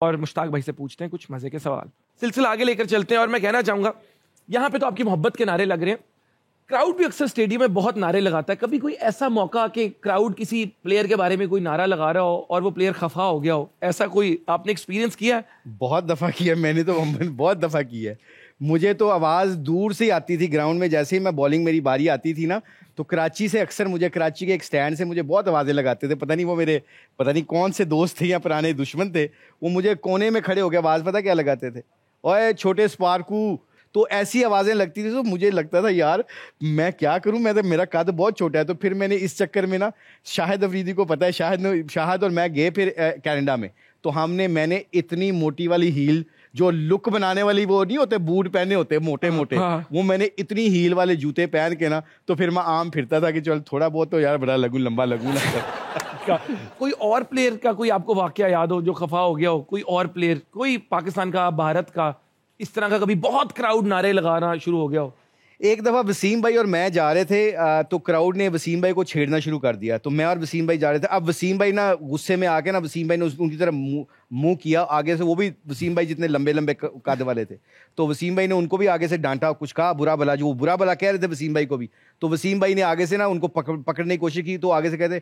और मुश्ताक भाई से पूछते हैं कुछ मजे के सवाल। सिलसिला आगे लेकर चलते हैं और मैं कहना चाहूंगा यहाँ पे तो आपकी मोहब्बत के नारे लग रहे हैं, क्राउड भी अक्सर स्टेडियम में बहुत नारे लगाता है। कभी कोई ऐसा मौका कि क्राउड किसी प्लेयर के बारे में कोई नारा लगा रहा हो और वो प्लेयर खफा हो गया हो, ऐसा कोई आपने एक्सपीरियंस किया है? बहुत दफ़ा किया मैंने तो, बहुत दफ़ा की है। मुझे तो आवाज़ दूर से ही आती थी ग्राउंड में। जैसे ही मैं बॉलिंग मेरी बारी आती थी ना, तो कराची से अक्सर मुझे, कराची के एक स्टैंड से मुझे बहुत आवाज़ें लगाते थे। पता नहीं वो मेरे, पता नहीं कौन से दोस्त थे या पुराने दुश्मन थे, वो मुझे कोने में खड़े हो गए आवाज़ पता क्या लगाते थे, ओए छोटे स्पार्कू। तो ऐसी आवाज़ें लगती थी तो मुझे लगता था यार मैं क्या करूं, मैं तो, मेरा कद बहुत छोटा है। तो फिर मैंने इस चक्कर में ना, शाहिद अफरीदी को पता है, शाहिद और मैं गए फिर कनाडा में। तो मैंने इतनी मोटी वाली हील, जो लुक बनाने वाली, वो नहीं होते बूट पहने होते मोटे मोटे, वो मैंने इतनी हील वाले जूते पहन के ना, तो फिर मैं आम फिरता था कि चल थोड़ा बहुत तो यार बड़ा लगूं, लंबा लगूं ना। कोई और प्लेयर का कोई आपको वाकया याद हो जो खफा हो गया हो? कोई और प्लेयर, कोई पाकिस्तान का, भारत का, इस तरह का कभी बहुत क्राउड नारे लगाना शुरू हो गया हो? एक दफ़ा वसीम भाई और मैं जा रहे थे, तो क्राउड ने वसीम भाई को छेड़ना शुरू कर दिया। तो मैं और वसीम भाई जा रहे थे। अब वसीम भाई ना गुस्से में आके ना, वसीम भाई ने उनकी तरफ मुंह किया आगे से। वो भी वसीम भाई जितने लंबे लंबे कद वाले थे, तो वसीम भाई ने उनको भी आगे से डांटा, कुछ कहा बुरा भला, जो वो बुरा भला कह रहे थे वसीम भाई को भी। तो वसीम भाई ने आगे से ना उनको पकड़ने की कोशिश की। तो आगे से कहते,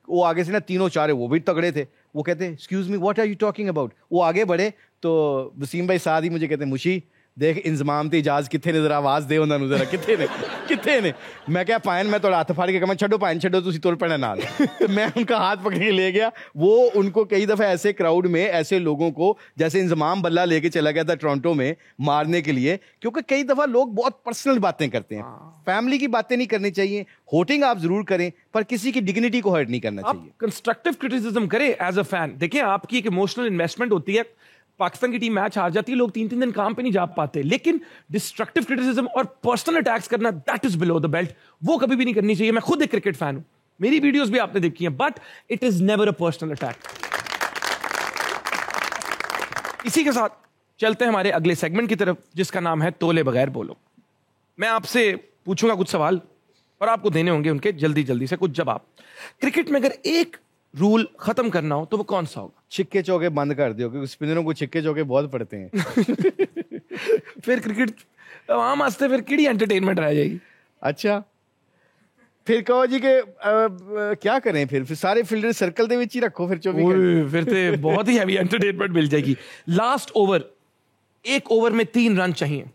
वो आगे से ना तीनों चारे, वो भी तगड़े थे, वो कहते excuse me what are you talking about. वो आगे बढ़े तो वसीम भाई साथ ही मुझे कहते, मुशी देख इंजमाम ते इजाज किथे ने, जरा आवाज दे उन्होंने, जरा किथे ने। मैं क्या पायन, मैं तो हाथ फाड़ के कहा छो पायन छो, तुम तुर पैना नाल। तो मैं उनका हाथ पकड़ के ले गया। वो उनको कई दफा ऐसे क्राउड में ऐसे लोगों को, जैसे इंजमाम बल्ला लेके चला गया था टोरंटो में मारने के लिए, क्योंकि कई दफा लोग बहुत पर्सनल बातें करते हैं। फैमिली की बातें नहीं करनी चाहिए, होटिंग आप जरूर करें, पर किसी की डिग्निटी को हर्ट नहीं करना चाहिए। कंस्ट्रक्टिव क्रिटिसिज्म करें एज अ फैन। देखिए आपकी एक इमोशनल इन्वेस्टमेंट होती है, पाकिस्तान की टीम मैच हार जाती है, लोग 3-3 दिन काम पे नहीं जा पाते, लेकिन डिस्ट्रक्टिव क्रिटिसिज्म और पर्सनल अटैक्स करना, that is below the belt. वो कभी भी नहीं करनी चाहिए। मैं खुद एक क्रिकेट फैन हूं, मेरी वीडियोस भी आपने देखी हैं, but it is never a personal attack. इसी के साथ चलते हैं हमारे अगले सेगमेंट की तरफ, जिसका नाम है तोले बगैर बोलो। मैं आपसे पूछूंगा कुछ सवाल और आपको देने होंगे उनके जल्दी जल्दी से कुछ जवाब। क्रिकेट में अगर एक रूल खत्म करना हो तो वो कौन सा होगा? छिक्के चौके बंद कर दियो, क्योंकि स्पिनरों को छिक्के चौके बहुत पड़ते हैं। फिर क्रिकेट आम वास्ते फिर किड़ी एंटरटेनमेंट रह जाएगी। अच्छा फिर कहो जी के क्या करें, फिर सारे फील्डर सर्कल दे विच ही रखो फिर 24 घंटे। फिर तो बहुत ही हैवी एंटरटेनमेंट मिल जाएगी। लास्ट ओवर, एक ओवर में 3 रन चाहिए,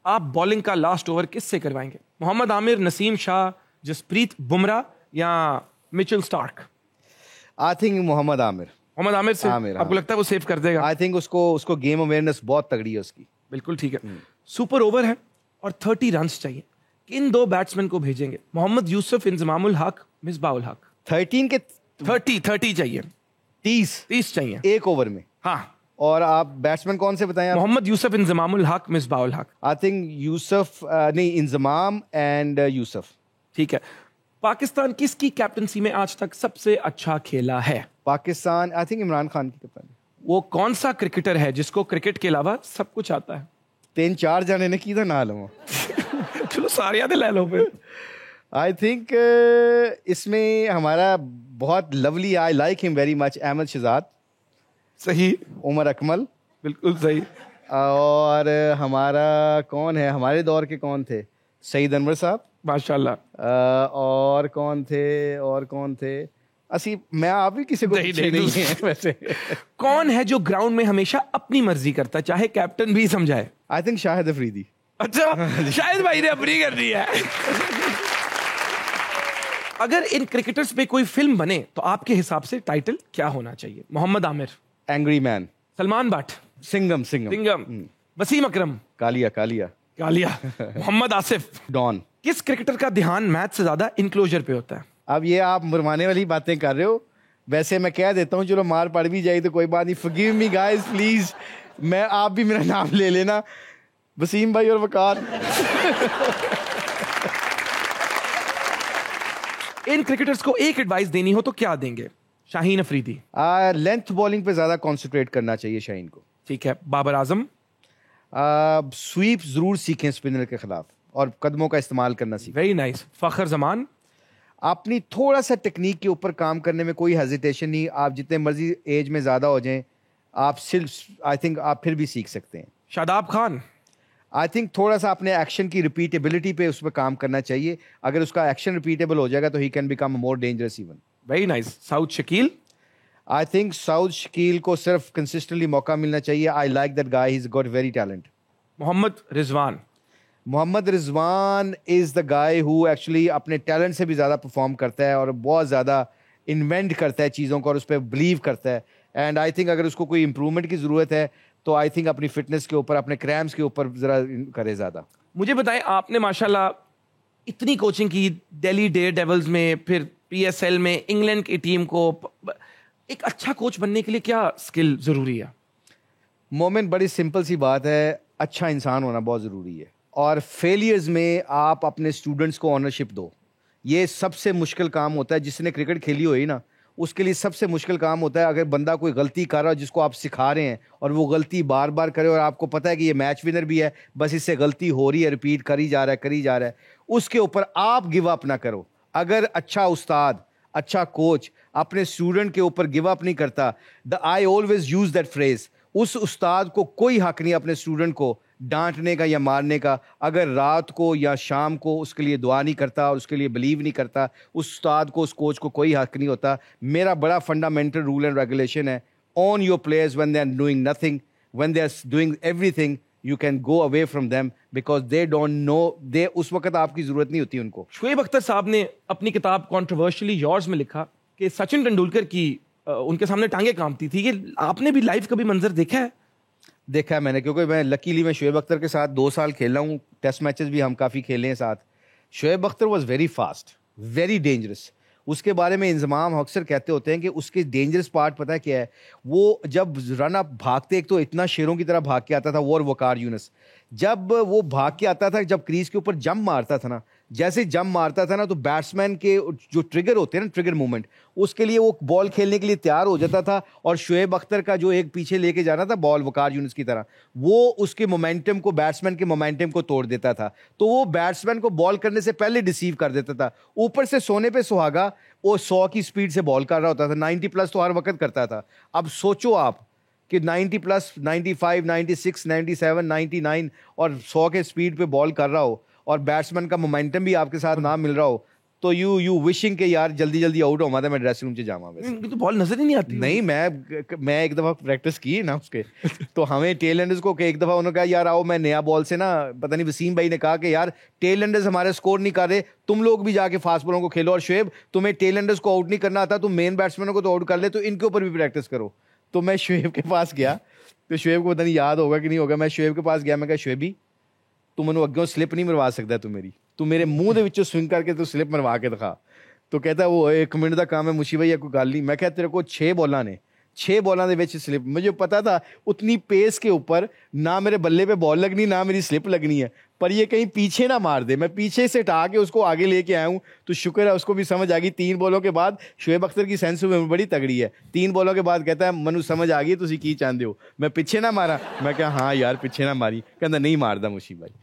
आप बॉलिंग का लास्ट ओवर किससे करवाएंगे? मोहम्मद आमिर, नसीम शाह, जसप्रीत बुमराह या Mitchell Starc? I think Mohammad Amir से। आपको लगता है वो सेव कर देगा? आई थिंक उसको गेम अवेयरनेस बहुत तगड़ी है उसकी। बिल्कुल ठीक है। सुपर ओवर है और 30 रन्स चाहिए, किन 2 बैट्समैन को भेजेंगे? मोहम्मद यूसुफ, इंजमामुल हक, मिसबाउल हक। 13 के 30 चाहिए, 30 चाहिए एक ओवर में। हाँ। और आप बैट्समैन कौन से बताएं? मोहम्मद यूसुफ, इंजमामुल हक, मिसबाउल हक। आई थिंक यूसुफ, नहीं इंजमाम एंड यूसुफ। ठीक है। पाकिस्तान किसकी कैप्टनसी में आज तक सबसे अच्छा खेला है? पाकिस्तान आई थिंक इमरान खान की कप्तानी। वो कौन सा क्रिकेटर है जिसको क्रिकेट के अलावा सब कुछ आता है? 3-4 जने ने की था ना लो। चलो सारे याद ले लो फिर। आई थिंक इसमें हमारा बहुत lovely, I like him very much, Ahmed Shehzad. सही। उमर अकमल। बिल्कुल सही। और हमारा कौन है, हमारे दौर के कौन थे? सईद अनवर साहब माशाल्लाह। और कौन थे? असी मैं आप भी किसी को नहीं है वैसे। कौन है जो ग्राउंड में हमेशा अपनी मर्जी करता, चाहे कैप्टन भी समझाए? I think Shahid Afridi. अच्छा, शाहिद भाई ने अपनी कर दी है। अगर इन क्रिकेटर्स पे कोई फिल्म बने तो आपके हिसाब से टाइटल क्या होना चाहिए? Mohammad Amir, angry man. सलमान बट, सिंघम। वसीम अकरम, कालिया। मोहम्मद आसिफ, डॉन। किस क्रिकेटर का ध्यान मैच से ज्यादा इनक्लोजर पे होता है? अब ये आप मुरमाने वाली बातें कर रहे हो। वैसे मैं कह देता हूँ, चलो मार पड़ भी जाए तो कोई बात नहीं, फॉरगिव मी गाइस प्लीज। आप भी मेरा नाम ले लेना, वसीम भाई और वकार। इन क्रिकेटर्स को एक एडवाइस देनी हो तो क्या देंगे? शाहीन अफरीदी। लेंथ बॉलिंग पे ज्यादा कॉन्सेंट्रेट करना चाहिए शाहीन को। ठीक है। बाबर आजम। स्वीप जरूर सीखें स्पिनर के खिलाफ, और कदमों का इस्तेमाल करना सीखें। Very nice. फखर जमान। अपनी थोड़ा सा टेक्निक के ऊपर काम करने में कोई हेजिटेशन नहीं। आप जितने मर्जी एज में ज़्यादा हो जाएं, आप सिर्फ आई थिंक आप फिर भी सीख सकते हैं। शादाब खान, आई थिंक थोड़ा सा अपने एक्शन की रिपीटेबिलिटी पे उस पर काम करना चाहिए। अगर उसका एक्शन रिपीटेबल हो जाएगा तो he can become more dangerous even. Very nice. Saud Shakeel, I think Saud Shakeel को सिर्फ कंसिस्टेंटली मौका मिलना चाहिए। I like that guy, he is got very talent. Mohammad Rizwan, Mohammad Rizwan is the guy who actually अपने टैलेंट से भी ज़्यादा परफॉर्म करता है और बहुत ज़्यादा इन्वेंट करता है चीज़ों को और उस पर बिलीव करता है। एंड आई थिंक अगर उसको कोई इंप्रूवमेंट की ज़रूरत है तो आई थिंक अपनी फिटनेस के ऊपर, अपने क्रैम्स के ऊपर ज़रा करे ज़्यादा। मुझे बताएं, आपने माशाल्लाह इतनी कोचिंग की, दिल्ली डेयर डेविल्स में, फिर पीएसएल में, इंग्लैंड की टीम को। एक अच्छा कोच बनने के लिए क्या स्किल ज़रूरी है? मोमेंट बड़ी सिंपल सी बात है, अच्छा इंसान होना बहुत ज़रूरी है। और फेलियर्स में आप अपने स्टूडेंट्स को ऑनरशिप दो। ये सबसे मुश्किल काम होता है। जिसने क्रिकेट खेली हुई ना, उसके लिए सबसे मुश्किल काम होता है। अगर बंदा कोई गलती कर रहा है जिसको आप सिखा रहे हैं और वो गलती बार बार करे और आपको पता है कि ये मैच विनर भी है, बस इससे गलती हो रही है, रिपीट करी जा रहा है, उसके ऊपर आप गिव अप ना करो। अगर अच्छा उस्ताद, अच्छा कोच अपने स्टूडेंट के ऊपर गिव अप नहीं करता, I always use that phrase, उस उस्ताद को कोई हक नहीं अपने स्टूडेंट को डांटने का या मारने का। अगर रात को या शाम को उसके लिए दुआ नहीं करता और उसके लिए बिलीव नहीं करता, उस उस्ताद को, उस कोच को कोई हक नहीं होता। मेरा बड़ा फंडामेंटल रूल एंड रेगुलेशन है, on your players when they are doing nothing, when they are doing everything, you can go away from them because they don't know, they उस वक्त आपकी जरूरत नहीं होती उनको। शुएब अख्तर साहब ने अपनी किताब कॉन्ट्रोवर्शियली योर्स में लिखा कि सचिन तेंदुलकर की उनके सामने टांगे कांपती थी। ये आपने भी लाइव कभी मंजर देखा है? देखा है मैंने, क्योंकि मैं लकीली मैं शुएब अख्तर के साथ 2 साल खेला हूँ, टेस्ट मैचेस भी हम काफ़ी खेले हैं साथ। Shoaib Akhtar was very fast, very dangerous. उसके बारे में इंजमाम अक्सर कहते होते हैं कि उसके डेंजरस पार्ट पता है क्या है? वो जब रन अप भागते, एक तो इतना शेरों की तरह भाग के आता था वो और वकार यूनुस, जब वो भाग के आता था, जब क्रीज के ऊपर जंप मारता था ना, जैसे जंप मारता था ना, तो बैट्समैन के जो ट्रिगर होते हैं ना, ट्रिगर मूवमेंट, उसके लिए वो बॉल खेलने के लिए तैयार हो जाता था। और शुएब अख्तर का जो एक पीछे लेके जाना था बॉल वकार यूनुस की तरह, वो उसके मोमेंटम को, बैट्समैन के मोमेंटम को तोड़ देता था। तो वो बैट्समैन को बॉल करने से पहले डिसीव कर देता था। ऊपर से सोने पे सुहागा, वो 100 की स्पीड से बॉल कर रहा होता था, 90 प्लस तो हर वक्त करता था। अब सोचो आप कि 90 प्लस, 95, 96, 97, 99 और 100 के स्पीड पे बॉल कर रहा हो और बैट्समैन का मोमेंटम भी आपके साथ ना मिल रहा हो, तो यू विशिंग के यार जल्दी जल्दी आउट हो मैं ड्रेसिंग रूम से जावा। इनकी तो बॉल नजर ही नहीं आती। नहीं, मैं एक दफा प्रैक्टिस की ना उसके तो हमें टेल एंडर्स को एक दफा उन्होंने कहा यार आओ, मैं नया बॉल से ना, पता नहीं वसीम भाई ने कहा कि यार टेल एंडर्स हमारे स्कोर नहीं कर रहे, तुम लोग भी जाके फास्ट बॉलों को खेलो, और शुएब तुम्हें टेल एंडर्स को आउट नहीं करना आता, तुम मेन बैट्समैनों को तो आउट कर ले, तो इनके ऊपर भी प्रैक्टिस करो। तो मैं शुएब के पास गया, तो शुएब को पता नहीं याद होगा कि नहीं होगा, मैं शुएब के पास गया, मैं कहा शुएबी तू मैंने अग्गों स्लिप नहीं मरवा सकता, तू मेरे मुंह दे विचों स्विंग करके तू स्लिप मरवा के दिखा। तो कहता वो 1 मिनट का काम है मुशी भाई, कोई गल नहीं। मैं कहता तेरे को 6 बॉलां ने, 6 बॉलां दे विच स्लिप, मुझे पता था उतनी पेस के ऊपर ना मेरे बल्ले पे बॉल लगनी ना मेरी स्लिप लगनी है, पर ये कहीं पीछे ना मार दे। मैं पीछे से हटा के उसको आगे लेके आया हूँ, तो शुक्र है उसको भी समझ आ गई। 3 बॉलों के बाद शुएब अख्तर की सेंस में बड़ी तगड़ी है। 3 बॉलों के बाद कहता है मनु समझ आ गई, तुसी की चाहते हो, मैं पीछे ना मारा? मैं क्या हाँ यार पीछे ना मारी। कहता नहीं मारदा मुशी भाई।